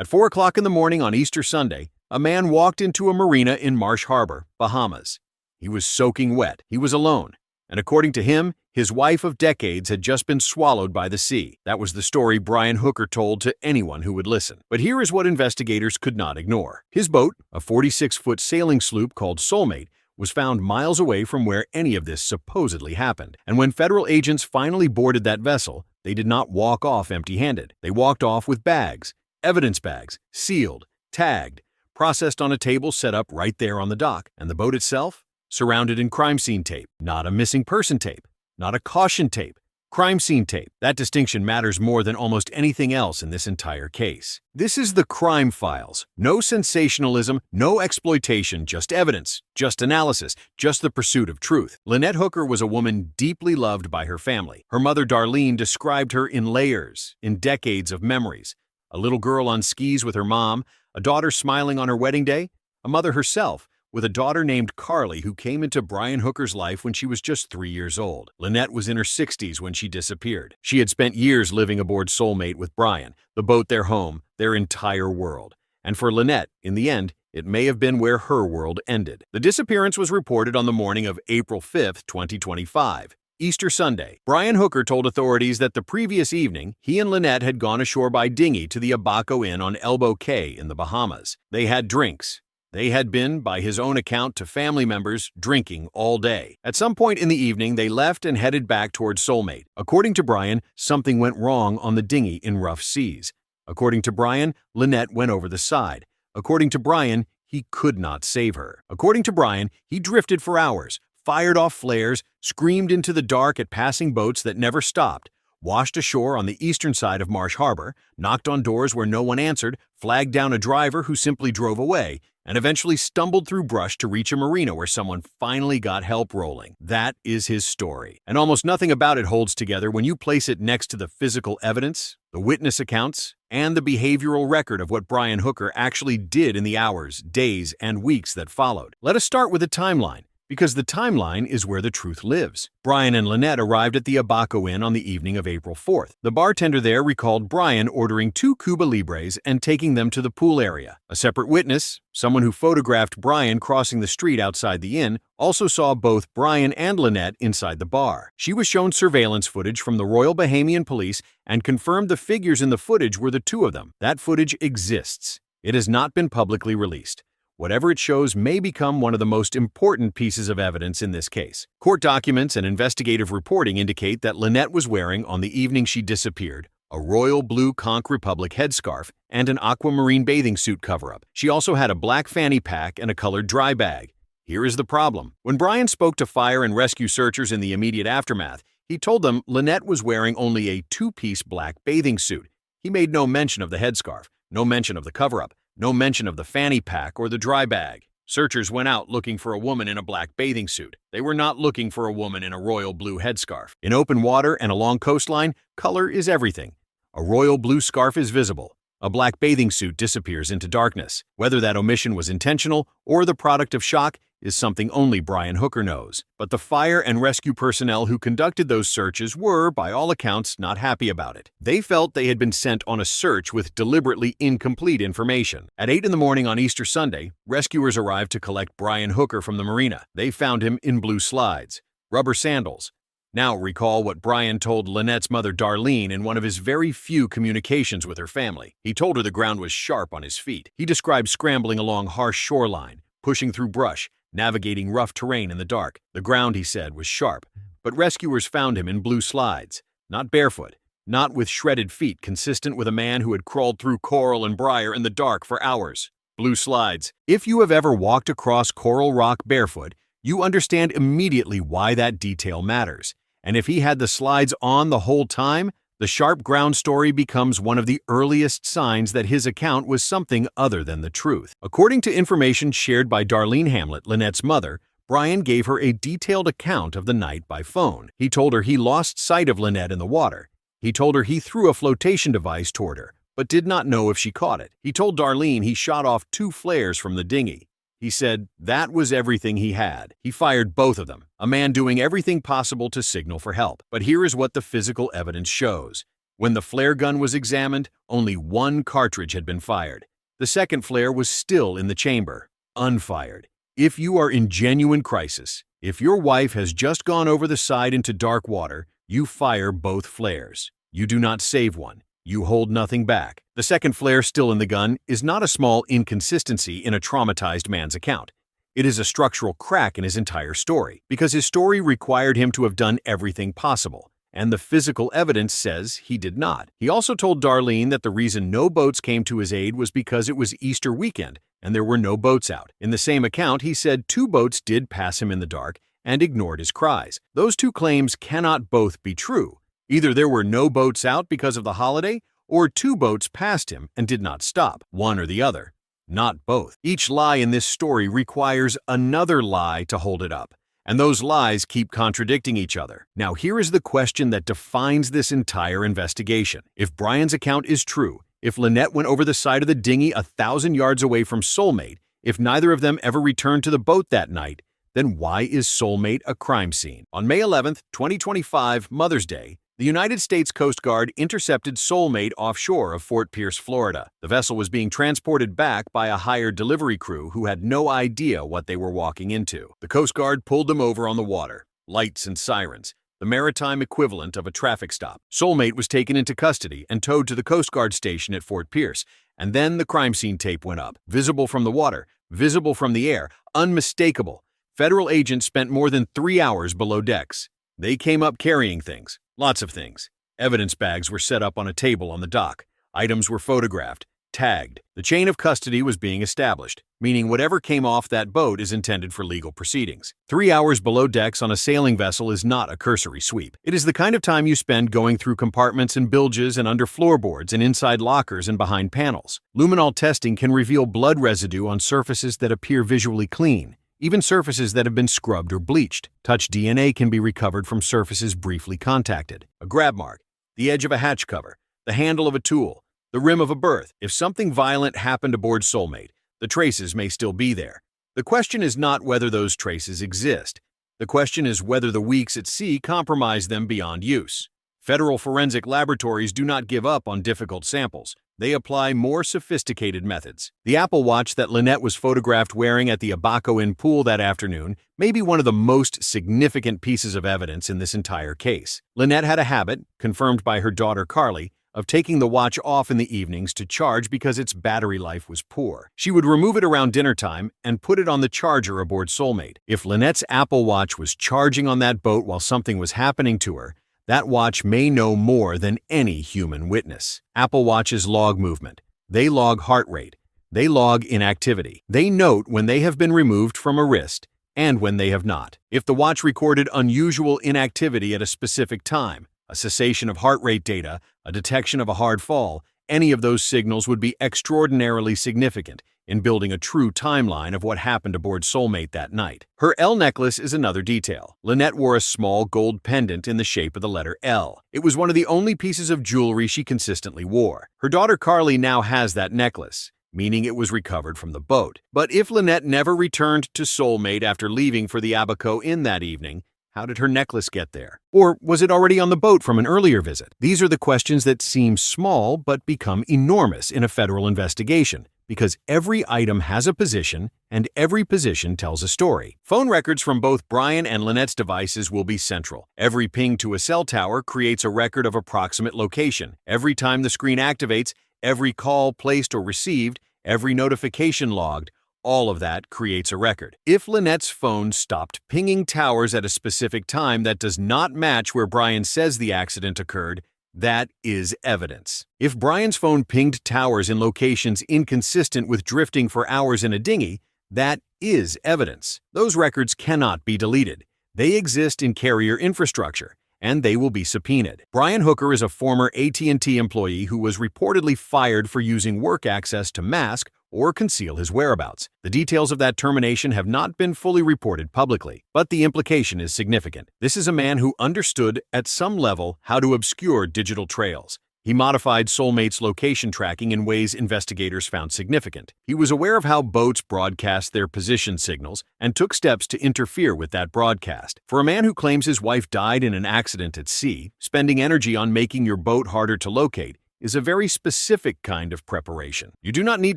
At 4 o'clock in the morning on Easter Sunday, a man walked into a marina in Marsh Harbor, Bahamas. He was soaking wet. He was alone. And according to him, his wife of decades had just been swallowed by the sea. That was the story Brian Hooker told to anyone who would listen. But here is what investigators could not ignore. His boat, a 46-foot sailing sloop called Soulmate, was found miles away from where any of this supposedly happened. And when federal agents finally boarded that vessel, they did not walk off empty-handed. They walked off with bags, evidence bags, sealed, tagged, processed on a table set up right there on the dock. And the boat itself? Surrounded in crime scene tape. Not a missing person tape. Not a caution tape. Crime scene tape. That distinction matters more than almost anything else in this entire case. This is the crime files. No sensationalism, no exploitation, just evidence, just analysis, just the pursuit of truth. Lynette Hooker was a woman deeply loved by her family. Her mother Darlene described her in layers, in decades of memories. A little girl on skis with her mom, a daughter smiling on her wedding day, a mother herself, with a daughter named Carly who came into Brian Hooker's life when she was just 3 years old. Lynette was in her 60s when she disappeared. She had spent years living aboard Soulmate with Brian, the boat their home, their entire world. And for Lynette, in the end, it may have been where her world ended. The disappearance was reported on the morning of April 5, 2025. Easter Sunday. Brian Hooker told authorities that the previous evening, he and Lynette had gone ashore by dinghy to the Abaco Inn on Elbow Cay in the Bahamas. They had drinks. They had been, by his own account to family members, drinking all day. At some point in the evening, they left and headed back towards Soulmate. According to Brian, something went wrong on the dinghy in rough seas. According to Brian, Lynette went over the side. According to Brian, he could not save her. According to Brian, he drifted for hours, fired off flares, screamed into the dark at passing boats that never stopped, washed ashore on the eastern side of Marsh Harbor, knocked on doors where no one answered, flagged down a driver who simply drove away, and eventually stumbled through brush to reach a marina where someone finally got help rolling. That is his story. And almost nothing about it holds together when you place it next to the physical evidence, the witness accounts, and the behavioral record of what Brian Hooker actually did in the hours, days, and weeks that followed. Let us start with the timeline, because the timeline is where the truth lives. Brian and Lynette arrived at the Abaco Inn on the evening of April 4th. The bartender there recalled Brian ordering 2 Cuba Libres and taking them to the pool area. A separate witness, someone who photographed Brian crossing the street outside the inn, also saw both Brian and Lynette inside the bar. She was shown surveillance footage from the Royal Bahamian Police and confirmed the figures in the footage were the 2 of them. That footage exists. It has not been publicly released. Whatever it shows may become one of the most important pieces of evidence in this case. Court documents and investigative reporting indicate that Lynette was wearing, on the evening she disappeared, a royal blue Conch Republic headscarf and an aquamarine bathing suit cover-up. She also had a black fanny pack and a colored dry bag. Here is the problem. When Brian spoke to fire and rescue searchers in the immediate aftermath, he told them Lynette was wearing only a 2-piece black bathing suit. He made no mention of the headscarf, no mention of the cover-up, no mention of the fanny pack or the dry bag. Searchers went out looking for a woman in a black bathing suit. They were not looking for a woman in a royal blue headscarf. In open water and along coastline, color is everything. A royal blue scarf is visible. A black bathing suit disappears into darkness. Whether that omission was intentional or the product of shock is something only Brian Hooker knows. But the fire and rescue personnel who conducted those searches were, by all accounts, not happy about it. They felt they had been sent on a search with deliberately incomplete information. At 8 in the morning on Easter Sunday, rescuers arrived to collect Brian Hooker from the marina. They found him in blue slides, rubber sandals. Now recall what Brian told Lynette's mother Darlene in one of his very few communications with her family. He told her the ground was sharp on his feet. He described scrambling along harsh shoreline, pushing through brush, navigating rough terrain in the dark. The ground, he said, was sharp, but rescuers found him in blue slides, not barefoot, not with shredded feet consistent with a man who had crawled through coral and briar in the dark for hours. Blue slides. If you have ever walked across coral rock barefoot, you understand immediately why that detail matters. And if he had the slides on the whole time, the sharp ground story becomes one of the earliest signs that his account was something other than the truth. According to information shared by Darlene Hamlet, Lynette's mother, Brian gave her a detailed account of the night by phone. He told her he lost sight of Lynette in the water. He told her he threw a flotation device toward her, but did not know if she caught it. He told Darlene he shot off 2 flares from the dinghy. He said that was everything he had. He fired both of them, a man doing everything possible to signal for help. But here is what the physical evidence shows. When the flare gun was examined, only one cartridge had been fired. The second flare was still in the chamber, unfired. If you are in genuine crisis, if your wife has just gone over the side into dark water, you fire both flares. You do not save one. You hold nothing back. The second flare still in the gun is not a small inconsistency in a traumatized man's account. It is a structural crack in his entire story, because his story required him to have done everything possible, and the physical evidence says he did not. He also told Darlene that the reason no boats came to his aid was because it was Easter weekend and there were no boats out. In the same account, he said 2 boats did pass him in the dark and ignored his cries. Those 2 claims cannot both be true. Either there were no boats out because of the holiday, or 2 boats passed him and did not stop, one or the other. Not both. Each lie in this story requires another lie to hold it up, and those lies keep contradicting each other. Now, here is the question that defines this entire investigation. If Brian's account is true, if Lynette went over the side of the dinghy 1,000 yards away from Soulmate, if neither of them ever returned to the boat that night, then why is Soulmate a crime scene? On May 11th, 2025, Mother's Day, the United States Coast Guard intercepted Soulmate offshore of Fort Pierce, Florida. The vessel was being transported back by a hired delivery crew who had no idea what they were walking into. The Coast Guard pulled them over on the water. Lights and sirens, the maritime equivalent of a traffic stop. Soulmate was taken into custody and towed to the Coast Guard station at Fort Pierce, and then the crime scene tape went up. Visible from the water, visible from the air, unmistakable. Federal agents spent more than 3 hours below decks. They came up carrying things. Lots of things. Evidence bags were set up on a table on the dock. Items were photographed, tagged. The chain of custody was being established, meaning whatever came off that boat is intended for legal proceedings. 3 hours below decks on a sailing vessel is not a cursory sweep. It is the kind of time you spend going through compartments and bilges and under floorboards and inside lockers and behind panels. Luminol testing can reveal blood residue on surfaces that appear visually clean, even surfaces that have been scrubbed or bleached. Touch DNA can be recovered from surfaces briefly contacted. A grab mark, the edge of a hatch cover, the handle of a tool, the rim of a berth. If something violent happened aboard Soulmate, the traces may still be there. The question is not whether those traces exist. The question is whether the weeks at sea compromise them beyond use. Federal forensic laboratories do not give up on difficult samples. They apply more sophisticated methods. The Apple Watch that Lynette was photographed wearing at the Abaco Inn pool that afternoon may be one of the most significant pieces of evidence in this entire case. Lynette had a habit, confirmed by her daughter Carly, of taking the watch off in the evenings to charge because its battery life was poor. She would remove it around dinner time and put it on the charger aboard Soulmate. If Lynette's Apple Watch was charging on that boat while something was happening to her, that watch may know more than any human witness. Apple Watches log movement. They log heart rate. They log inactivity. They note when they have been removed from a wrist and when they have not. If the watch recorded unusual inactivity at a specific time, a cessation of heart rate data, a detection of a hard fall, any of those signals would be extraordinarily significant in building a true timeline of what happened aboard Soulmate that night. Her L necklace is another detail. Lynette wore a small gold pendant in the shape of the letter L. It was one of the only pieces of jewelry she consistently wore. Her daughter Carly now has that necklace, meaning it was recovered from the boat. But if Lynette never returned to Soulmate after leaving for the Abaco Inn that evening, how did her necklace get there? Or was it already on the boat from an earlier visit? These are the questions that seem small but become enormous in a federal investigation, because every item has a position and every position tells a story. Phone records from both Brian and Lynette's devices will be central. Every ping to a cell tower creates a record of approximate location. Every time the screen activates, every call placed or received, every notification logged, all of that creates a record. If Lynette's phone stopped pinging towers at a specific time that does not match where Brian says the accident occurred, that is evidence. If Brian's phone pinged towers in locations inconsistent with drifting for hours in a dinghy, that is evidence. Those records cannot be deleted. They exist in carrier infrastructure, and they will be subpoenaed. Brian Hooker is a former AT&T employee who was reportedly fired for using work access to mask or conceal his whereabouts. The details of that termination have not been fully reported publicly, but the implication is significant. This is a man who understood at some level how to obscure digital trails. He modified Soulmate's location tracking in ways investigators found significant. He was aware of how boats broadcast their position signals and took steps to interfere with that broadcast. For a man who claims his wife died in an accident at sea, spending energy on making your boat harder to locate is a very specific kind of preparation. You do not need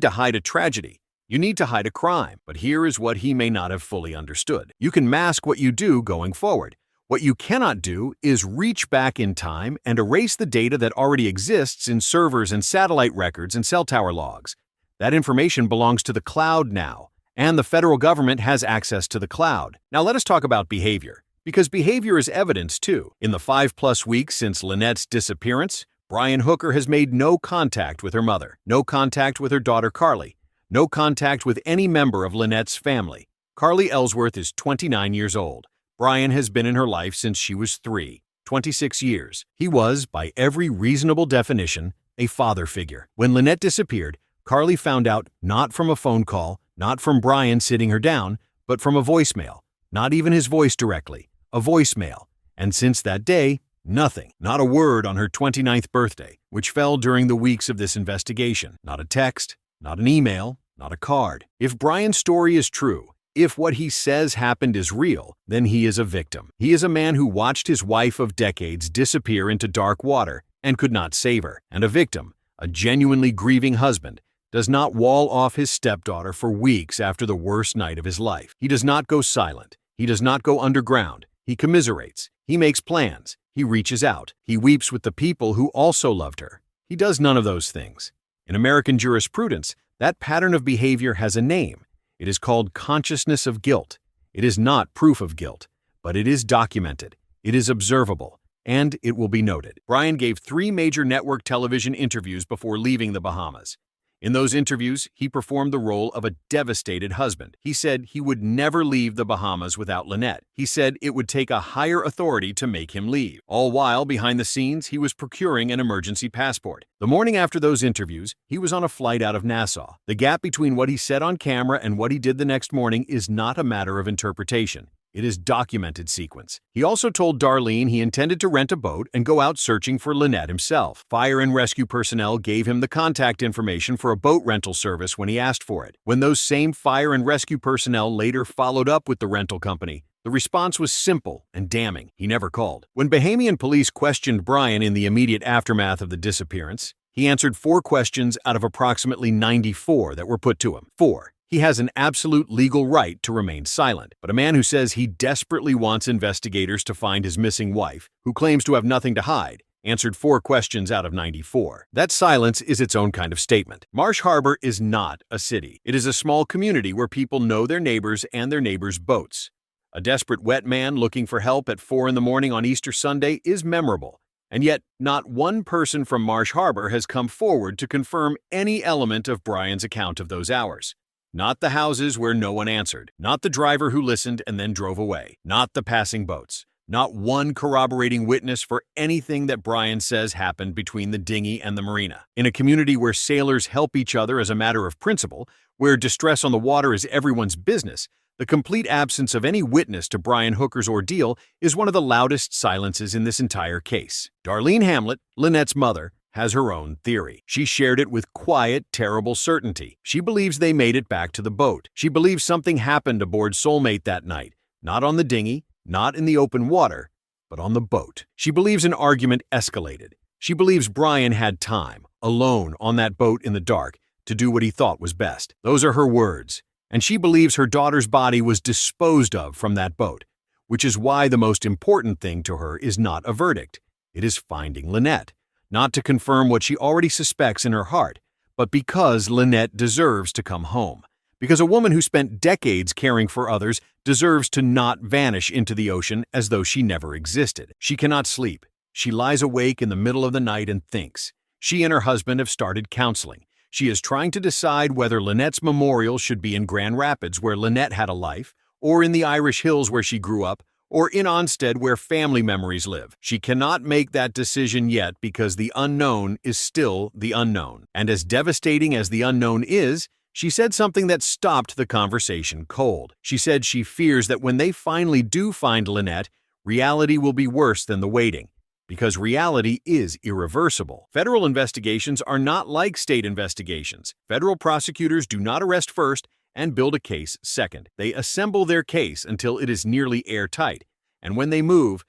to hide a tragedy. You need to hide a crime. But here is what he may not have fully understood. You can mask what you do going forward. What you cannot do is reach back in time and erase the data that already exists in servers and satellite records and cell tower logs. That information belongs to the cloud now, and the federal government has access to the cloud. Now let us talk about behavior, because behavior is evidence too. In the 5+ weeks since Lynette's disappearance, Brian Hooker has made no contact with her mother, no contact with her daughter Carly, no contact with any member of Lynette's family. Carly Ellsworth is 29 years old. Brian has been in her life since she was 3, 26 years. He was, by every reasonable definition, a father figure. When Lynette disappeared, Carly found out not from a phone call, not from Brian sitting her down, but from a voicemail. Not even his voice directly, a voicemail. And since that day, nothing. Not a word on her 29th birthday, which fell during the weeks of this investigation. Not a text, not an email, not a card. If Brian's story is true, if what he says happened is real, then he is a victim. He is a man who watched his wife of decades disappear into dark water and could not save her. And a victim, a genuinely grieving husband, does not wall off his stepdaughter for weeks after the worst night of his life. He does not go silent. He does not go underground. He commiserates. He makes plans. He reaches out. He weeps with the people who also loved her. He does none of those things. In American jurisprudence, that pattern of behavior has a name. It is called consciousness of guilt. It is not proof of guilt, but it is documented, it is observable, and it will be noted. Brian gave 3 major network television interviews before leaving the Bahamas. In those interviews, he performed the role of a devastated husband. He said he would never leave the Bahamas without Lynette. He said it would take a higher authority to make him leave. All while, behind the scenes, he was procuring an emergency passport. The morning after those interviews, he was on a flight out of Nassau. The gap between what he said on camera and what he did the next morning is not a matter of interpretation. It is documented sequence. He also told Darlene he intended to rent a boat and go out searching for Lynette himself. Fire and rescue personnel gave him the contact information for a boat rental service when he asked for it. When those same fire and rescue personnel later followed up with the rental company, the response was simple and damning. He never called. When Bahamian police questioned Brian in the immediate aftermath of the disappearance, he answered 4 questions out of approximately 94 that were put to him. 4. He has an absolute legal right to remain silent. But a man who says he desperately wants investigators to find his missing wife, who claims to have nothing to hide, answered 4 questions out of 94. That silence is its own kind of statement. Marsh Harbor is not a city. It is a small community where people know their neighbors and their neighbors' boats. A desperate wet man looking for help at 4 in the morning on Easter Sunday is memorable. And yet, not one person from Marsh Harbor has come forward to confirm any element of Brian's account of those hours. Not the houses where no one answered, not the driver who listened and then drove away, not the passing boats, not one corroborating witness for anything that Brian says happened between the dinghy and the marina. In a community where sailors help each other as a matter of principle, where distress on the water is everyone's business, the complete absence of any witness to Brian Hooker's ordeal is one of the loudest silences in this entire case. Darlene Hamlet, Lynette's mother, has her own theory. She shared it with quiet, terrible certainty. She believes they made it back to the boat. She believes something happened aboard Soulmate that night, not on the dinghy, not in the open water, but on the boat. She believes an argument escalated. She believes Brian had time, alone on that boat in the dark, to do what he thought was best. Those are her words. And she believes her daughter's body was disposed of from that boat, which is why the most important thing to her is not a verdict. It is finding Lynette. Not to confirm what she already suspects in her heart, but because Lynette deserves to come home. Because a woman who spent decades caring for others deserves to not vanish into the ocean as though she never existed. She cannot sleep. She lies awake in the middle of the night and thinks. She and her husband have started counseling. She is trying to decide whether Lynette's memorial should be in Grand Rapids, where Lynette had a life, or in the Irish Hills where she grew up, or in Onstead where family memories live. She cannot make that decision yet because the unknown is still the unknown. And as devastating as the unknown is, she said something that stopped the conversation cold. She said she fears that when they finally do find Lynette, reality will be worse than the waiting. because reality is irreversible. Federal investigations are not like state investigations. Federal prosecutors do not arrest first and build a case second. They assemble their case until it is nearly airtight, and when they move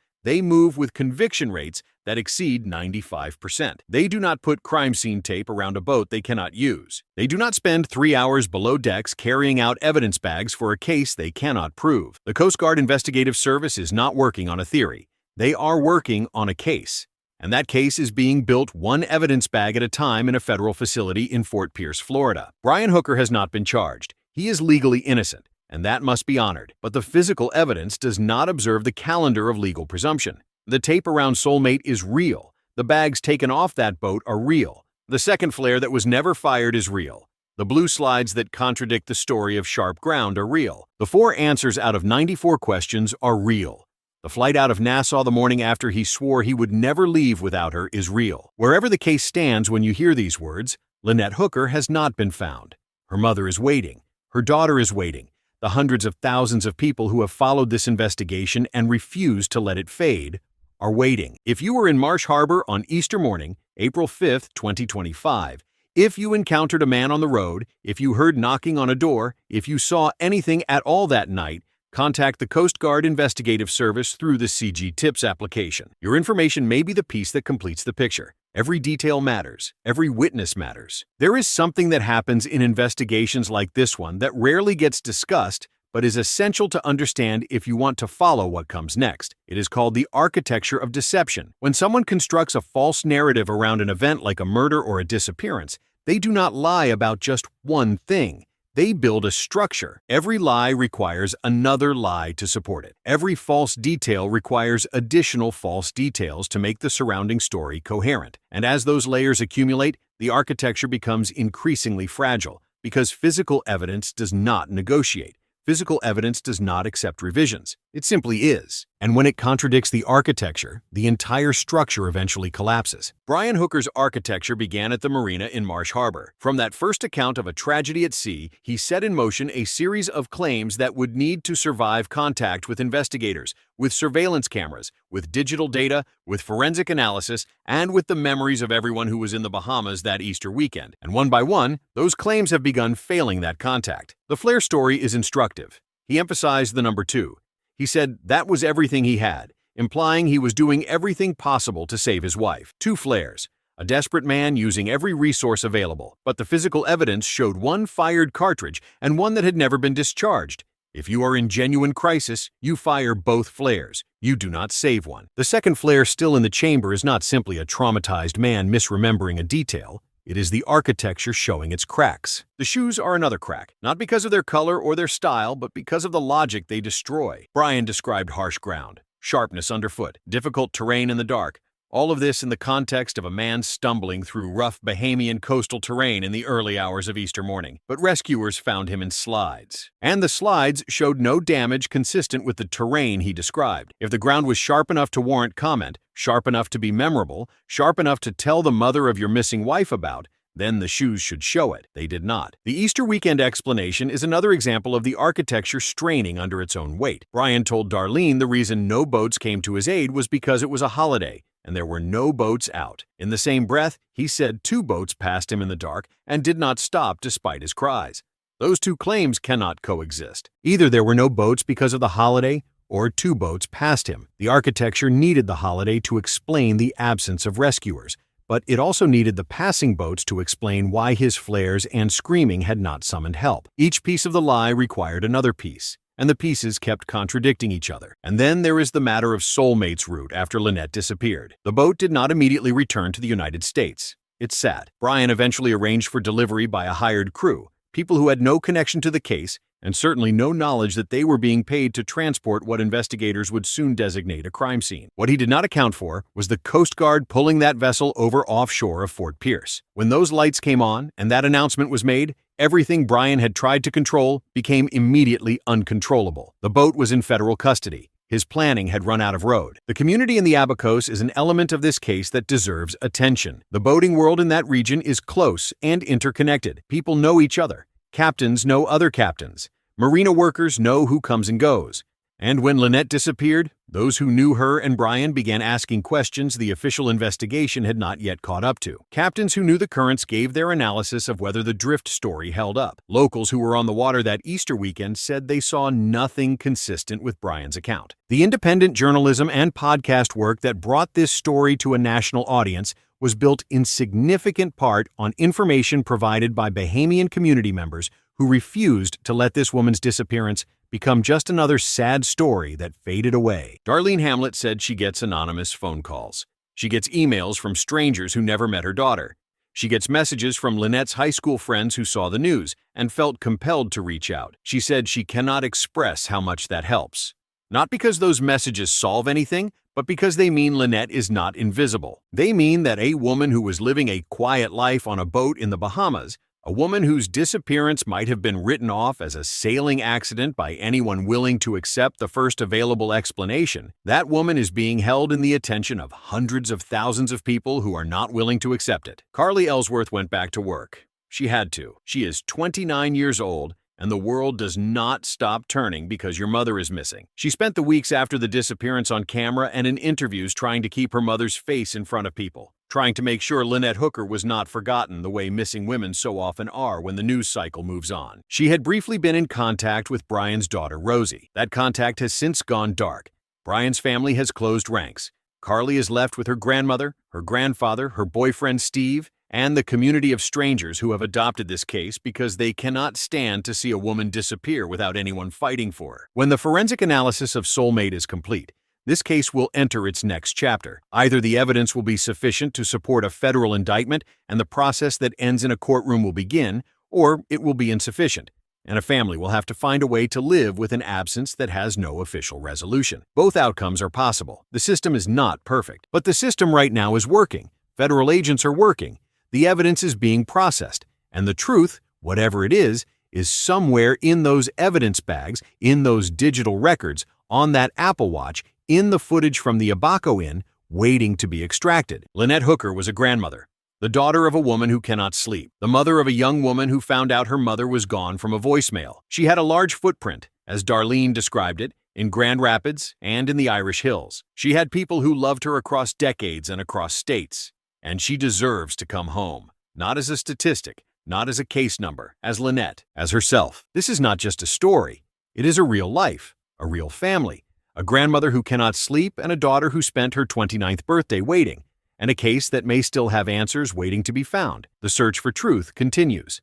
with conviction rates that exceed 95%. They do not put crime scene tape around a boat they cannot use. They do not spend 3 hours below decks carrying out evidence bags for a case they cannot prove. The Coast Guard Investigative Service is not working on a theory. They are working on a case. And that case is being built one evidence bag at a time in a federal facility in Fort Pierce, Florida. Brian Hooker has not been charged. He is legally innocent, and that must be honored. But the physical evidence does not observe the calendar of legal presumption. The tape around Soulmate is real. The bags taken off that boat are real. The second flare that was never fired is real. The blue slides that contradict the story of sharp ground are real. The 4 answers out of 94 questions are real. The flight out of Nassau the morning after he swore he would never leave without her is real. Wherever the case stands when you hear these words, Lynette Hooker has not been found. Her mother is waiting. Her daughter is waiting. The hundreds of thousands of people who have followed this investigation and refuse to let it fade are waiting. If you were in Marsh Harbor on Easter morning, April 5th, 2025, if you encountered a man on the road, if you heard knocking on a door, if you saw anything at all that night, contact the Coast Guard Investigative Service through the CG Tips application. Your information may be the piece that completes the picture. Every detail matters. Every witness matters. There is something that happens in investigations like this one that rarely gets discussed, but is essential to understand if you want to follow what comes next. It is called the architecture of deception. When someone constructs a false narrative around an event like a murder or a disappearance, they do not lie about just one thing. They build a structure. Every lie requires another lie to support it. Every false detail requires additional false details to make the surrounding story coherent. And as those layers accumulate, the architecture becomes increasingly fragile because physical evidence does not negotiate. Physical evidence does not accept revisions. It simply is. And when it contradicts the architecture, the entire structure eventually collapses. Brian Hooker's architecture began at the marina in Marsh Harbor. From that first account of a tragedy at sea, he set in motion a series of claims that would need to survive contact with investigators, with surveillance cameras, with digital data, with forensic analysis, and with the memories of everyone who was in the Bahamas that Easter weekend. And one by one, those claims have begun failing that contact. The flare story is instructive. He emphasized the number 2. He said that was everything he had, implying he was doing everything possible to save his wife. 2 flares. A desperate man using every resource available, but the physical evidence showed one fired cartridge and one that had never been discharged. If you are in genuine crisis, you fire both flares. You do not save one. The second flare still in the chamber is not simply a traumatized man misremembering a detail. It is the architecture showing its cracks. The shoes are another crack, not because of their color or their style, but because of the logic they destroy. Brian described harsh ground, sharpness underfoot, difficult terrain in the dark. All of this in the context of a man stumbling through rough Bahamian coastal terrain in the early hours of Easter morning. But rescuers found him in slides. And the slides showed no damage consistent with the terrain he described. If the ground was sharp enough to warrant comment, sharp enough to be memorable, sharp enough to tell the mother of your missing wife about, then the shoes should show it. They did not. The Easter weekend explanation is another example of the architecture straining under its own weight. Brian told Darlene the reason no boats came to his aid was because it was a holiday, and there were no boats out. In the same breath, he said 2 boats passed him in the dark and did not stop despite his cries. Those 2 claims cannot coexist. Either there were no boats because of the holiday, or 2 boats passed him. The architecture needed the holiday to explain the absence of rescuers, but it also needed the passing boats to explain why his flares and screaming had not summoned help. Each piece of the lie required another piece, and the pieces kept contradicting each other. And then there is the matter of Soulmate's route after Lynette disappeared. The boat did not immediately return to the United States. It sat. Brian eventually arranged for delivery by a hired crew, people who had no connection to the case and certainly no knowledge that they were being paid to transport what investigators would soon designate a crime scene. What he did not account for was the Coast Guard pulling that vessel over offshore of Fort Pierce. When those lights came on and that announcement was made, everything Brian had tried to control became immediately uncontrollable. The boat was in federal custody. His planning had run out of road. The community in the Abacos is an element of this case that deserves attention. The boating world in that region is close and interconnected. People know each other. Captains know other captains. Marina workers know who comes and goes. And when Lynette disappeared, those who knew her and Brian began asking questions the official investigation had not yet caught up to. Captains who knew the currents gave their analysis of whether the drift story held up. Locals who were on the water that Easter weekend said they saw nothing consistent with Brian's account. The independent journalism and podcast work that brought this story to a national audience was built in significant part on information provided by Bahamian community members who refused to let this woman's disappearance become just another sad story that faded away. Darlene Hamlet said she gets anonymous phone calls. She gets emails from strangers who never met her daughter. She gets messages from Lynette's high school friends who saw the news and felt compelled to reach out. She said she cannot express how much that helps. Not because those messages solve anything, but because they mean Lynette is not invisible. They mean that a woman who was living a quiet life on a boat in the Bahamas, a woman whose disappearance might have been written off as a sailing accident by anyone willing to accept the first available explanation, that woman is being held in the attention of hundreds of thousands of people who are not willing to accept it. Carly Ellsworth went back to work. She had to. She is 29 years old, and the world does not stop turning because your mother is missing. She spent the weeks after the disappearance on camera and in interviews trying to keep her mother's face in front of people, trying to make sure Lynette Hooker was not forgotten the way missing women so often are when the news cycle moves on. She had briefly been in contact with Brian's daughter, Rosie. That contact has since gone dark. Brian's family has closed ranks. Carly is left with her grandmother, her grandfather, her boyfriend Steve, and the community of strangers who have adopted this case because they cannot stand to see a woman disappear without anyone fighting for her. When the forensic analysis of Soulmate is complete, this case will enter its next chapter. Either the evidence will be sufficient to support a federal indictment and the process that ends in a courtroom will begin, or it will be insufficient, and a family will have to find a way to live with an absence that has no official resolution. Both outcomes are possible. The system is not perfect, but the system right now is working. Federal agents are working. The evidence is being processed, and the truth, whatever it is somewhere in those evidence bags, in those digital records, on that Apple Watch, in the footage from the Abaco Inn, waiting to be extracted. Lynette Hooker was a grandmother, the daughter of a woman who cannot sleep, the mother of a young woman who found out her mother was gone from a voicemail. She had a large footprint, as Darlene described it, in Grand Rapids and in the Irish Hills. She had people who loved her across decades and across states. And she deserves to come home, not as a statistic, not as a case number, as Lynette, as herself. This is not just a story. It is a real life, a real family, a grandmother who cannot sleep and a daughter who spent her 29th birthday waiting, and a case that may still have answers waiting to be found. The search for truth continues.